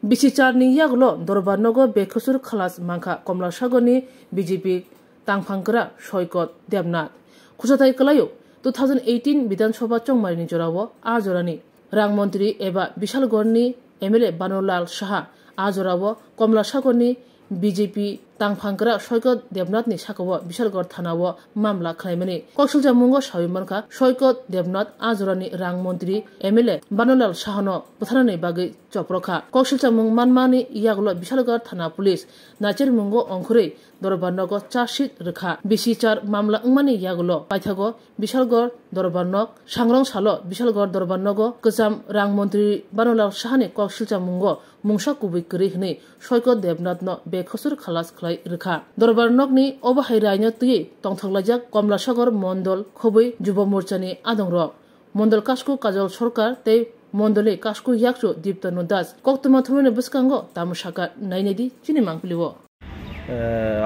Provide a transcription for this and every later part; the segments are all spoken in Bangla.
Bisicarni yaglo Dorbarnogo Bekosur Khalas Manka Komlasagoni BJP Tangphangkra Soikot Debnath Khusatai Kalayo 2018 Bidhan Sabha Chongmarini Jorawo Ajorani Rang Mantri Eba Bishalgorni MLA Banolal Shaha Ajorawo Komlasagoni BJP Tangphangkra Soikot Debnath ni Sakawo Bishalgor Thanawo Mamla Khlaimani Koksilja Mungo Sawimanka Soikot Debnath Ajorani Rang Mantri MLA Banolal Shahano Buthanani Bagi Choprokha Koksilja Mung Manmani Yaglo Bishalgor Thana Police Nacher Mungo Ongkhuri Dorbarnogo Charshit Rekha Bisichar Mamla Ungmani Yaglo Paithago Bishalgor Dorbarnog Sangrong Salo Bishalgor Dorbarnogo Kajam Rang Mantri Banolal Shahani Koksilja Mungo Mungsa Kubui Kri hni Soikot Debnath no Bekhosur Khalas Khlai Rekha Dorbarnog ni Obahairaino tui Tongthaklajak Komlasagor Mondol Khobui Jubo Morchani Adongro Mondol Kasku Kajol Sorkar tei Mondole Kasku Yaksu Dipta Nudas Koktuma Thumene Buskango Tamushaka Nainedi Chini Mangpliwo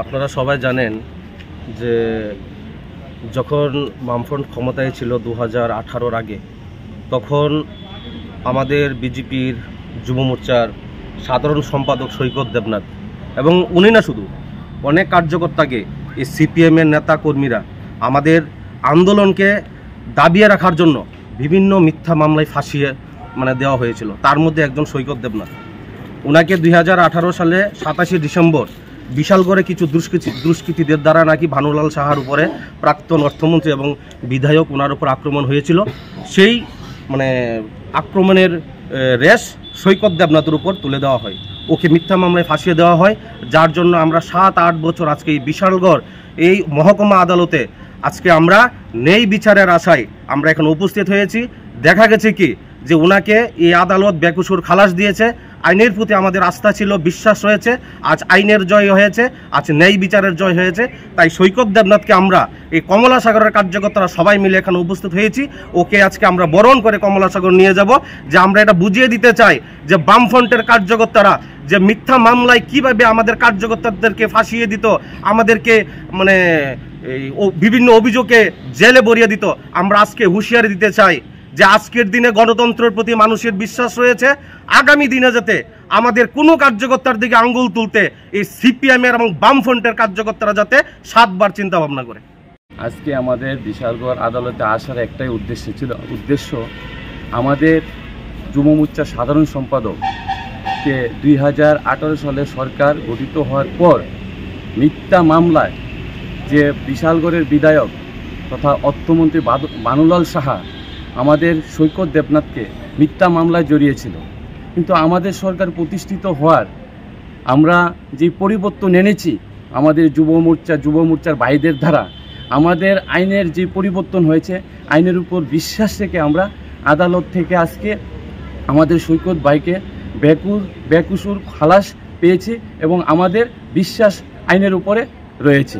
আপনারা সবাই জানেন যে যখন বামফ্রন্ট ক্ষমতায় ছিল 2018 আগে তখন আমাদের বিজেপির যুব মোর্চার সাধারণ সম্পাদক সৈকত দেবনাথ এবং উনি না শুধু অনেক কার্যকর্তাকে এই সিপিএম এর নেতা কর্মীরা আমাদের আন্দোলনকে দাবিয়ে রাখার জন্য বিভিন্ন মিথ্যা মামলায় ফাঁসিয়ে দেওয়া হয়েছিল তার মধ্যে একজন সৈকত দেবনাথ উনাকে 2018 সালে 27 ডিসেম্বর বিশালগড়ে কিছু দুষ্কৃতীদের দ্বারা নাকি ভানুলাল সাহার উপরে প্রাক্তন অর্থমন্ত্রী এবং বিধায়ক ওনার উপর আক্রমণ হয়েছিল সেই আক্রমণের রেশ সৈকত দেবনাথের উপর তুলে দেওয়া হয় ওকে মিথ্যা মামলায় ফাঁসিয়ে দেওয়া হয় যার জন্য আমরা 7-8 বছর আজকে এই বিশালগড় এই মহকুমা আদালতে আজকে আমরা নেই বিচারের আশায় আমরা এখন উপস্থিত হয়েছি দেখা গেছে কি যে ওনাকে এই আদালত বেকসুর খালাস দিয়েছে আইনের প্রতি আমাদের আস্থা ছিল বিশ্বাস রয়েছে আজ আইনের জয় হয়েছে আজ ন্যায় বিচারের জয় হয়েছে তাই সৈকত দেবনাথকে আমরা এই কমলাসাগরের কার্যকর্তারা সবাই মিলে এখানে উপস্থিত হয়েছি ওকে আজকে আমরা বরণ করে কমলাসাগর নিয়ে যাব যে আমরা এটা বুঝিয়ে দিতে চাই যে বামফ্রন্টের কার্যকর্তারা যে মিথ্যা মামলায় কিভাবে আমাদের কার্যকর্তাদেরকে ফাঁসিয়ে দিত আমাদেরকে বিভিন্ন অভিযোগে জেলে ভরিয়ে দিত আমরা আজকে হুঁশিয়ারি দিতে চাই যে আজকের দিনে গণতন্ত্রের প্রতি মানুষের বিশ্বাস রয়েছে আগামী দিনে যাতে আমাদের কোনো কার্যকর্তার দিকে আঙ্গুল তুলতে এই সিপিএম এর এবং বামফ্রন্টের কার্যকর্তারা যাতে 7 বার চিন্তা ভাবনা করে আজকে আমাদের বিশালগড় আদালতে আসার একটাই উদ্দেশ্য আমাদের যুব মোর্চার সাধারণ সম্পাদককে 2018 সালে সরকার গঠিত হওয়ার পর মিথ্যা মামলায় যে বিশালগড়ের বিধায়ক তথা অর্থমন্ত্রী বানুলাল সাহা আমাদের সৈকত দেবনাথকে মিথ্যা মামলায় জড়িয়েছিল কিন্তু আমাদের সরকার প্রতিষ্ঠিত হওয়ার আমরা যে পরিবর্তন এনেছি আমাদের যুব মোর্চার ভাইদের দ্বারা আমাদের আইনের যে পরিবর্তন হয়েছে আইনের উপর বিশ্বাস রেখে আমরা আদালত থেকে আজকে আমাদের সৈকত ভাইকে বেকসুর খালাস পেয়েছি এবং আমাদের বিশ্বাস আইনের উপরে রয়েছে।